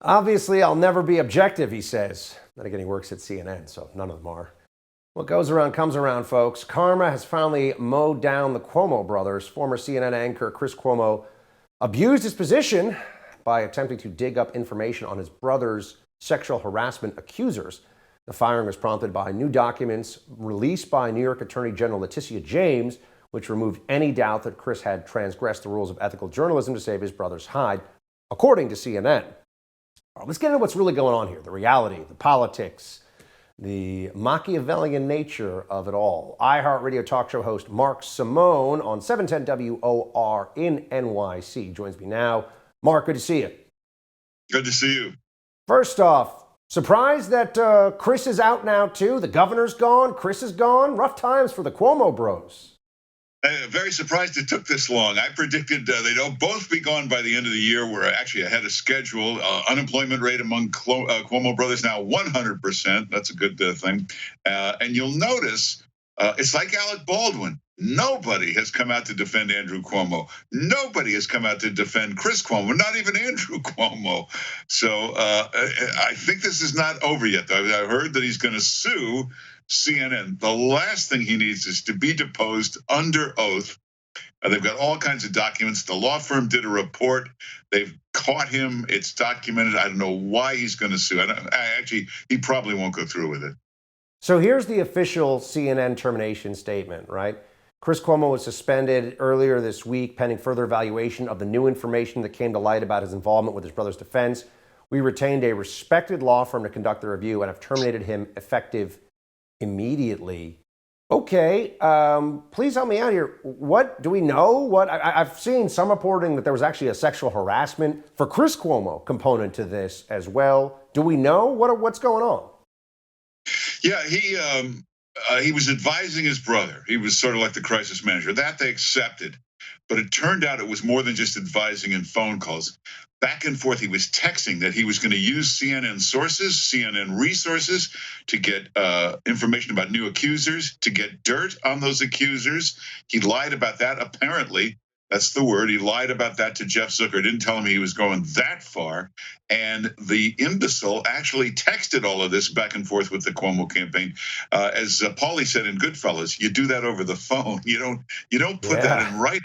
Obviously, I'll never be objective, he says. Then again, he works at CNN, so none of them are. What goes around comes around, folks. Karma has finally mowed down the Cuomo brothers. Former CNN anchor Chris Cuomo abused his position by attempting to dig up information on his brother's sexual harassment accusers. The firing was prompted by new documents released by New York Attorney General Letitia James, which removed any doubt that Chris had transgressed the rules of ethical journalism to save his brother's hide, according to CNN. Let's get into what's really going on here, the reality, the politics, the Machiavellian nature of it all. iHeart radio talk show host Mark Simone on 710 WOR in NYC joins me now. Mark, good to see you. Good to see you. First off, surprised that Chris is out now too? The governor's gone, Chris is gone. Rough times for the Cuomo bros. Very surprised it took this long. I predicted they'd both be gone by the end of the year. We're actually ahead of schedule. Unemployment rate among Cuomo brothers now 100%. That's a good thing. And you'll notice it's like Alec Baldwin. Nobody has come out to defend Andrew Cuomo. Nobody has come out to defend Chris Cuomo, not even Andrew Cuomo. So I think this is not over yet, though. I heard that he's going to sue CNN. The last thing he needs is to be deposed under oath. They've got all kinds of documents. The law firm did a report. They've caught him. It's documented. I don't know why he's going to sue. Actually, he probably won't go through with it. So here's the official CNN termination statement, right? Chris Cuomo was suspended earlier this week pending further evaluation of the new information that came to light about his involvement with his brother's defense. We retained a respected law firm to conduct the review and have terminated him effective immediately. Okay, please help me out here. What do we know? I've seen some reporting that there was actually a sexual harassment for Chris Cuomo component to this as well. Do we know what's going on? Yeah, he was advising his brother. He was sort of like the crisis manager. That they accepted. But it turned out it was more than just advising and phone calls. Back and forth, he was texting that he was going to use CNN sources, CNN resources to get information about new accusers, to get dirt on those accusers. He lied about that, apparently. That's the word. He lied about that to Jeff Zucker. Didn't tell him he was going that far. And the imbecile actually texted all of this back and forth with the Cuomo campaign. As Paulie said in Goodfellas, you do that over the phone. You don't put that in writing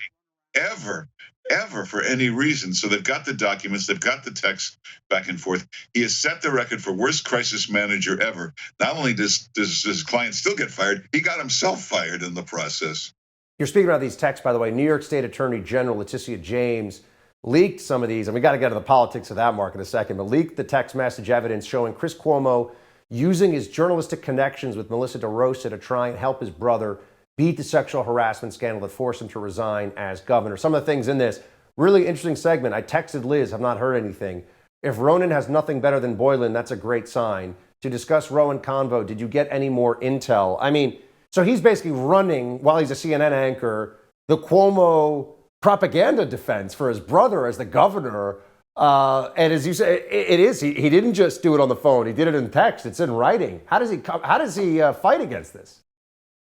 ever for any reason. So they've got the documents, they've got the text back and forth. He has set the record for worst crisis manager ever. Not only does his client still get fired, he got himself fired in the process. You're speaking about these texts, by the way. New York State Attorney General Letitia James leaked some of these, and we got to get to the politics of that, Mark, in a second, but leaked the text message evidence showing Chris Cuomo using his journalistic connections with Melissa DeRosa to try and help his brother beat the sexual harassment scandal that forced him to resign as governor. Some of the things in this, really interesting segment. I texted Liz, have not heard anything. If Ronan has nothing better than Boylan, that's a great sign. To discuss Rowan Convo, did you get any more intel? I mean, so he's basically running, while he's a CNN anchor, the Cuomo propaganda defense for his brother as the governor. And as you say, he didn't just do it on the phone. He did it in text. It's in writing. How does he fight against this?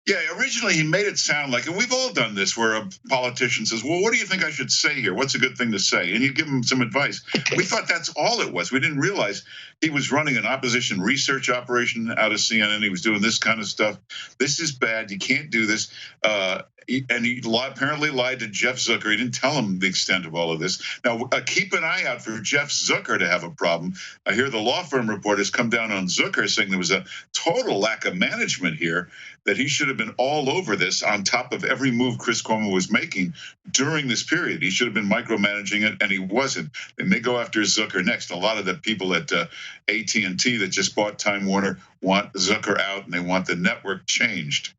Yeah, originally he made it sound like, and we've all done this, where a politician says, well, what do you think I should say here? What's a good thing to say? And you give him some advice. We thought that's all it was. We didn't realize he was running an opposition research operation out of CNN. He was doing this kind of stuff. This is bad. You can't do this. And he apparently lied to Jeff Zucker. He didn't tell him the extent of all of this. Now, keep an eye out for Jeff Zucker to have a problem. I hear the law firm report has come down on Zucker saying there was a total lack of management here, that he should have been all over this on top of every move Chris Cuomo was making during this period. He should have been micromanaging it, and he wasn't. They may go after Zucker next. A lot of the people at AT&T that just bought Time Warner want Zucker out, and they want the network changed.